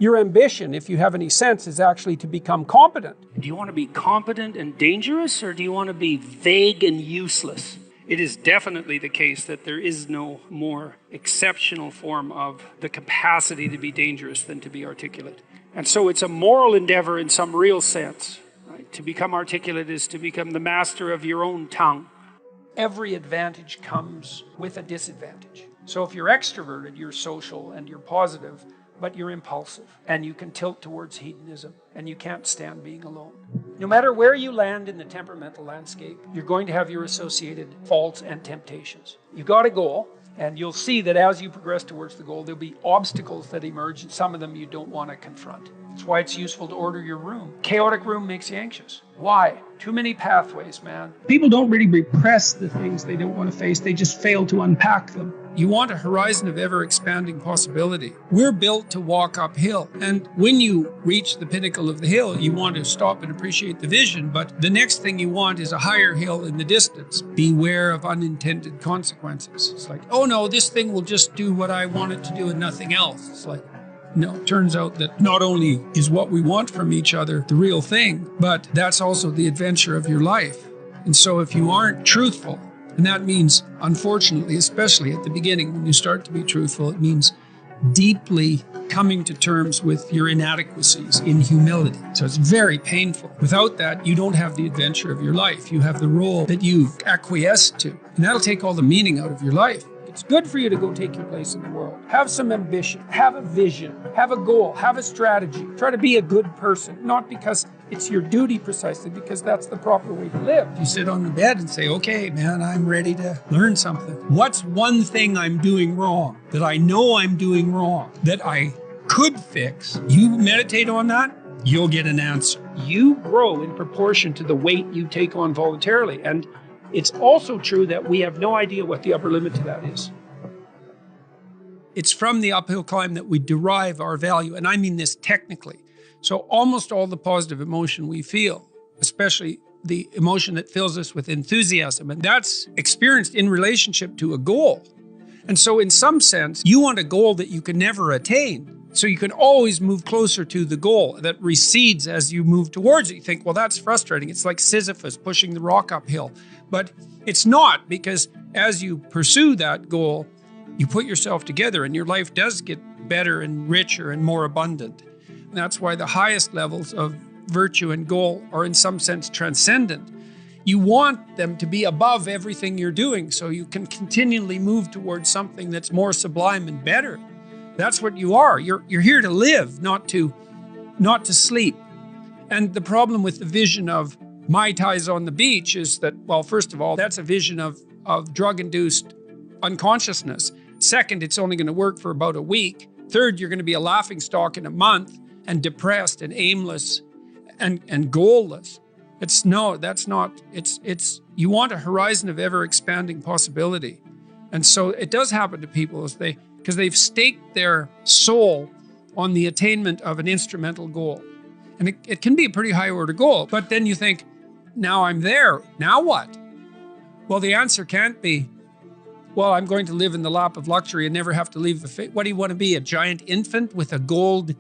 Your ambition, if you have any sense, is actually to become competent. Do you want to be competent and dangerous, or do you want to be vague and useless? It is definitely the case that there is no more exceptional form of the capacity to be dangerous than to be articulate. And so it's a moral endeavor in some real sense. Right? To become articulate is to become the master of your own tongue. Every advantage comes with a disadvantage. So if you're extroverted, you're social and you're positive, but you're impulsive and you can tilt towards hedonism and you can't stand being alone. No matter where you land in the temperamental landscape, you're going to have your associated faults and temptations. You've got a goal, and you'll see that as you progress towards the goal, there'll be obstacles that emerge, and some of them you don't want to confront. That's why it's useful to order your room. Chaotic room makes you anxious. Why? Too many pathways, man. People don't really repress the things they don't want to face, they just fail to unpack them. You want a horizon of ever-expanding possibility. We're built to walk uphill, and when you reach the pinnacle of the hill, you want to stop and appreciate the vision, but the next thing you want is a higher hill in the distance. Beware of unintended consequences. It's like, oh no, this thing will just do what I want it to do and nothing else. It's like, no, it turns out that not only is what we want from each other the real thing, but that's also the adventure of your life. And so if you aren't truthful, and that means, unfortunately, especially at the beginning, when you start to be truthful, it means deeply coming to terms with your inadequacies in humility. So it's very painful. Without that, you don't have the adventure of your life. You have the role that you acquiesce to. And that'll take all the meaning out of your life. It's good for you to go take your place in the world. Have some ambition, have a vision, have a goal, have a strategy. Try to be a good person, not because it's your duty precisely, because that's the proper way to live. You sit on the bed and say, okay, man, I'm ready to learn something. What's one thing I'm doing wrong, that I know I'm doing wrong, that I could fix? You meditate on that, you'll get an answer. You grow in proportion to the weight you take on voluntarily. And it's also true that we have no idea what the upper limit to that is. It's from the uphill climb that we derive our value, and I mean this technically. So almost all the positive emotion we feel, especially the emotion that fills us with enthusiasm, and that's experienced in relationship to a goal. And so in some sense, you want a goal that you can never attain. So you can always move closer to the goal that recedes as you move towards it. You think, well, that's frustrating. It's like Sisyphus pushing the rock uphill. But it's not, because as you pursue that goal, you put yourself together and your life does get better and richer and more abundant. And that's why the highest levels of virtue and goal are in some sense transcendent. You want them to be above everything you're doing so you can continually move towards something that's more sublime and better. That's what you are. You're here to live, not to sleep. And the problem with the vision of Mai Tais on the beach is that, well, first of all, that's a vision of drug-induced unconsciousness. Second, it's only going to work for about a week. Third, you're going to be a laughingstock in a month and depressed and aimless and goalless. You want a horizon of ever-expanding possibility. And so it does happen to people because they've staked their soul on the attainment of an instrumental goal. And it can be a pretty high order goal, but then you think, now I'm there, now what? Well, the answer can't be, well, I'm going to live in the lap of luxury and never have to leave the face. What do you want to be, a giant infant with a gold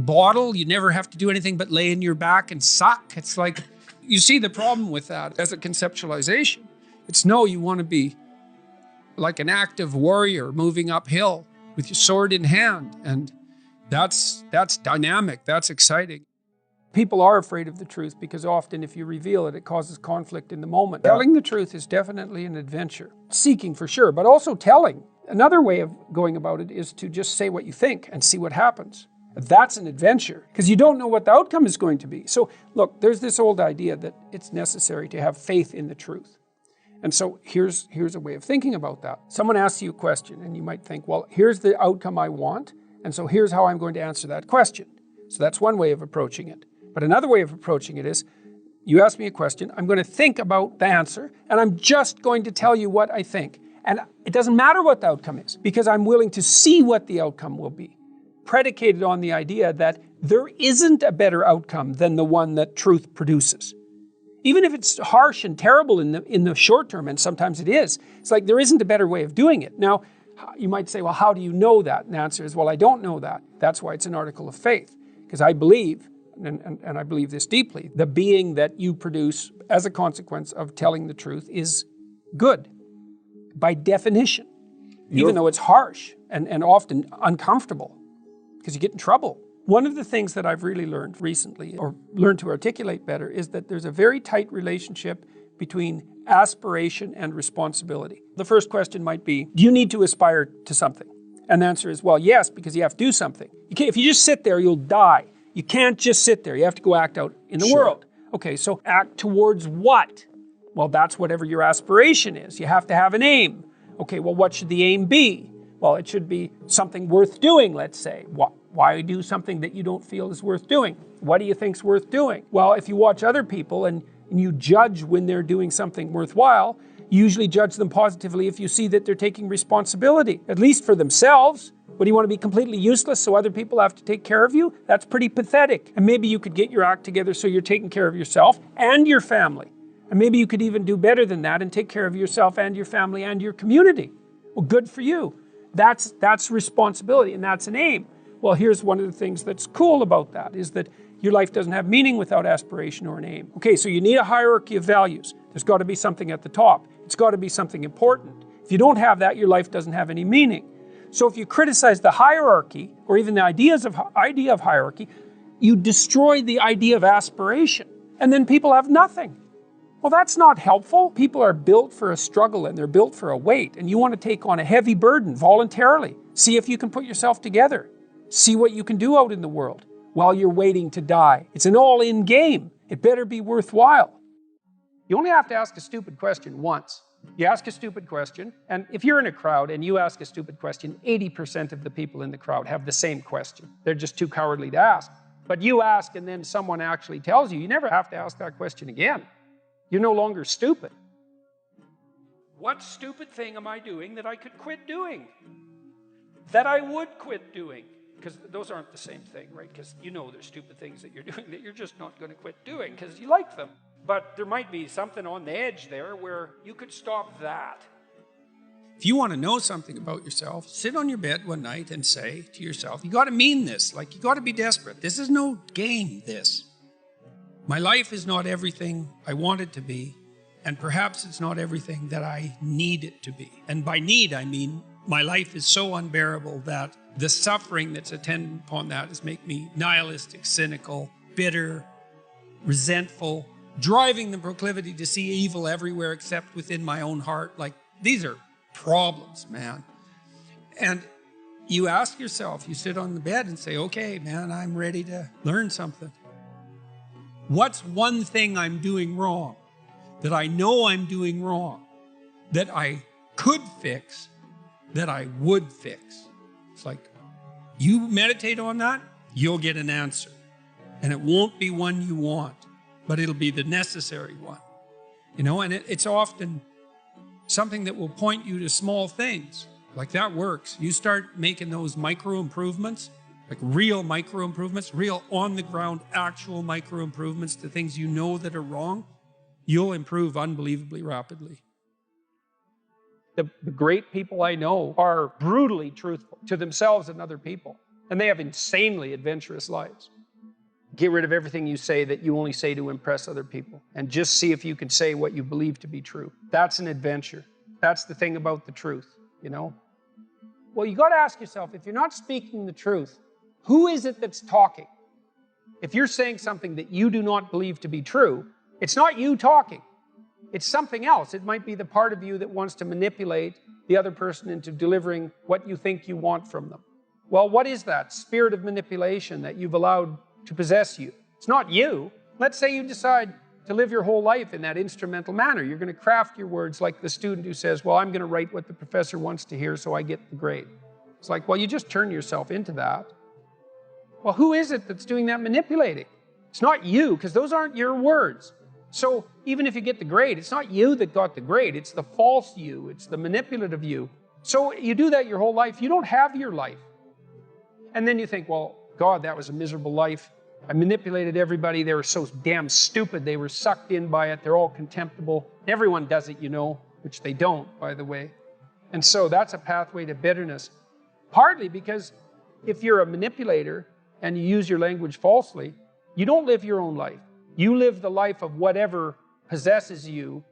bottle? You never have to do anything but lay in your back and suck. It's like, you see the problem with that as a conceptualization. It's no, you want to be like an active warrior moving uphill with your sword in hand. And that's dynamic, that's exciting. People are afraid of the truth because often if you reveal it, it causes conflict in the moment. Telling the truth is definitely an adventure. Seeking for sure, but also telling. Another way of going about it is to just say what you think and see what happens. That's an adventure because you don't know what the outcome is going to be. So look, there's this old idea that it's necessary to have faith in the truth. And so here's a way of thinking about that. Someone asks you a question and you might think, well, here's the outcome I want. And so here's how I'm going to answer that question. So that's one way of approaching it. But another way of approaching it is, you ask me a question, I'm going to think about the answer, and I'm just going to tell you what I think. And it doesn't matter what the outcome is, because I'm willing to see what the outcome will be, predicated on the idea that there isn't a better outcome than the one that truth produces. Even if it's harsh and terrible in the short term, and sometimes it is, it's like there isn't a better way of doing it. Now, You might say, well, how do you know that? And the answer is, well, I don't know that. That's why it's an article of faith. Because I believe, and I believe this deeply, the being that you produce as a consequence of telling the truth is good, by definition. Even though it's harsh and often uncomfortable, because you get in trouble. One of the things that I've really learned recently, or learned to articulate better, is that there's a very tight relationship between aspiration and responsibility. The first question might be, do you need to aspire to something? And the answer is, well, yes, because you have to do something. If you just sit there, you'll die. You can't just sit there. You have to go act out in the world. Okay, so act towards what? Well, that's whatever your aspiration is. You have to have an aim. Okay, well, what should the aim be? Well, it should be something worth doing, let's say. Why do something that you don't feel is worth doing? What do you think's worth doing? Well, if you watch other people and you judge when they're doing something worthwhile, you usually judge them positively if you see that they're taking responsibility, at least for themselves. What, do you want to be completely useless so other people have to take care of you? That's pretty pathetic. And maybe you could get your act together so you're taking care of yourself and your family. And maybe you could even do better than that and take care of yourself and your family and your community. Well, good for you. That's responsibility, and that's an aim. Well, here's one of the things that's cool about that, is that your life doesn't have meaning without aspiration or an aim. Okay, so you need a hierarchy of values. There's got to be something at the top. It's got to be something important. If you don't have that, your life doesn't have any meaning. So if you criticize the hierarchy, or even the idea of hierarchy, you destroy the idea of aspiration. And then people have nothing. Well, that's not helpful. People are built for a struggle and they're built for a weight, and you want to take on a heavy burden voluntarily. See if you can put yourself together. See what you can do out in the world while you're waiting to die. It's an all-in game. It better be worthwhile. You only have to ask a stupid question once. You ask a stupid question, and if you're in a crowd and you ask a stupid question, 80% of the people in the crowd have the same question. They're just too cowardly to ask. But you ask and then someone actually tells you, you never have to ask that question again. You're no longer stupid. What stupid thing am I doing that I could quit doing? That I would quit doing? Because those aren't the same thing, right? Because you know there's stupid things that you're doing that you're just not going to quit doing because you like them. But there might be something on the edge there where you could stop that. If you want to know something about yourself, sit on your bed one night and say to yourself, you got to mean this. Like, you got to be desperate. This is no game, this. My life is not everything I want it to be, and perhaps it's not everything that I need it to be. And by need, I mean my life is so unbearable that the suffering that's attendant upon that is make me nihilistic, cynical, bitter, resentful, driving the proclivity to see evil everywhere except within my own heart. Like, these are problems, man. And you ask yourself, you sit on the bed and say, okay, man, I'm ready to learn something. What's one thing I'm doing wrong that I know I'm doing wrong, that I could fix, that I would fix? It's like, you meditate on that, you'll get an answer. And it won't be one you want, but it'll be the necessary one. You know, and it's often something that will point you to small things. Like, that works. You start making those micro improvements, like real micro improvements, real on the ground, actual micro improvements to things you know that are wrong, you'll improve unbelievably rapidly. The great people I know are brutally truthful to themselves and other people, and they have insanely adventurous lives. Get rid of everything you say that you only say to impress other people, and just see if you can say what you believe to be true. That's an adventure. That's the thing about the truth, you know? Well, you got to ask yourself, if you're not speaking the truth, who is it that's talking? If you're saying something that you do not believe to be true, it's not you talking. It's something else. It might be the part of you that wants to manipulate the other person into delivering what you think you want from them. Well, what is that spirit of manipulation that you've allowed to possess you? It's not you. Let's say you decide to live your whole life in that instrumental manner. You're going to craft your words like the student who says, well, I'm going to write what the professor wants to hear so I get the grade. It's like, well, you just turn yourself into that. Well, who is it that's doing that manipulating? It's not you, because those aren't your words. So even if you get the grade, it's not you that got the grade. It's the false you. It's the manipulative you. So you do that your whole life. You don't have your life. And then you think, well, God, that was a miserable life. I manipulated everybody. They were so damn stupid. They were sucked in by it. They're all contemptible. Everyone does it, you know, which they don't, by the way. And so that's a pathway to bitterness. Partly because if you're a manipulator and you use your language falsely, you don't live your own life. You live the life of whatever possesses you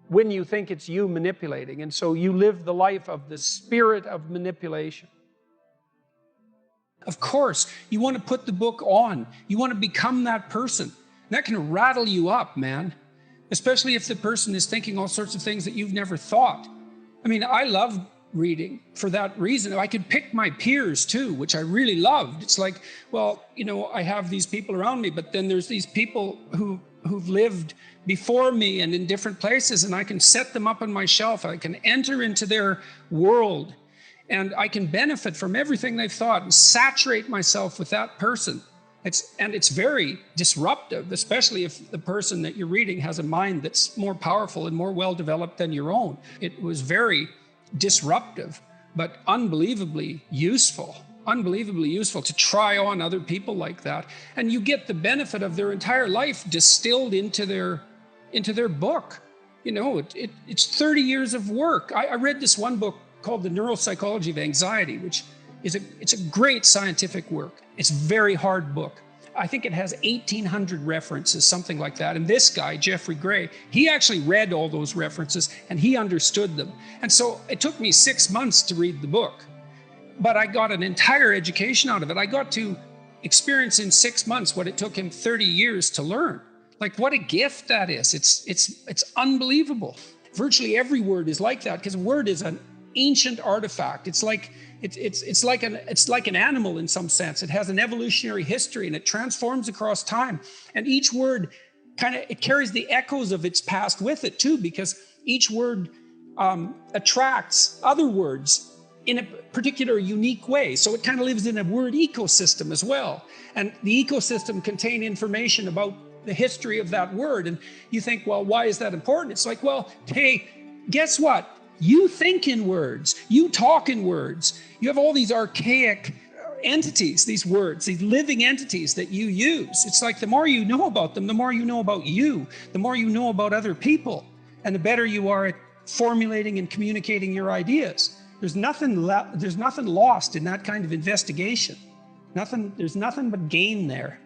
when you think it's you manipulating. And so you live the life of the spirit of manipulation. Of course, you want to put the book on. You want to become that person. That can rattle you up, man. Especially if the person is thinking all sorts of things that you've never thought. I mean, I love reading for that reason. I could pick my peers too, which I really loved. It's like, well, you know, I have these people around me, but then there's these people who've lived before me and in different places, and I can set them up on my shelf. I can enter into their world, and I can benefit from everything they've thought and saturate myself with that person. It's very disruptive, especially if the person that you're reading has a mind that's more powerful and more well-developed than your own. It was very disruptive, but unbelievably useful to try on other people like that. And you get the benefit of their entire life distilled into their book. You know, it's 30 years of work. I read this one book called The Neuropsychology of Anxiety, which it's a great scientific work. It's a very hard book. I think it has 1,800 references, something like that. And this guy, Jeffrey Gray, he actually read all those references and he understood them. And so it took me 6 months to read the book, but I got an entire education out of it. I got to experience in 6 months what it took him 30 years to learn. Like, what a gift that is. It's unbelievable. Virtually every word is like that, because a word is an ancient artifact. It's like an animal in some sense. It has an evolutionary history and it transforms across time. And each word it carries the echoes of its past with it too, because each word attracts other words in a particular unique way. So it kind of lives in a word ecosystem as well. And the ecosystem contains information about the history of that word. And you think, well, why is that important? It's like, well, hey, guess what? You think in words, you talk in words, you have all these archaic entities, these words, these living entities that you use. It's like the more you know about them, the more you know about you, the more you know about other people, and the better you are at formulating and communicating your ideas. There's nothing lost in that kind of investigation. There's nothing but gain there.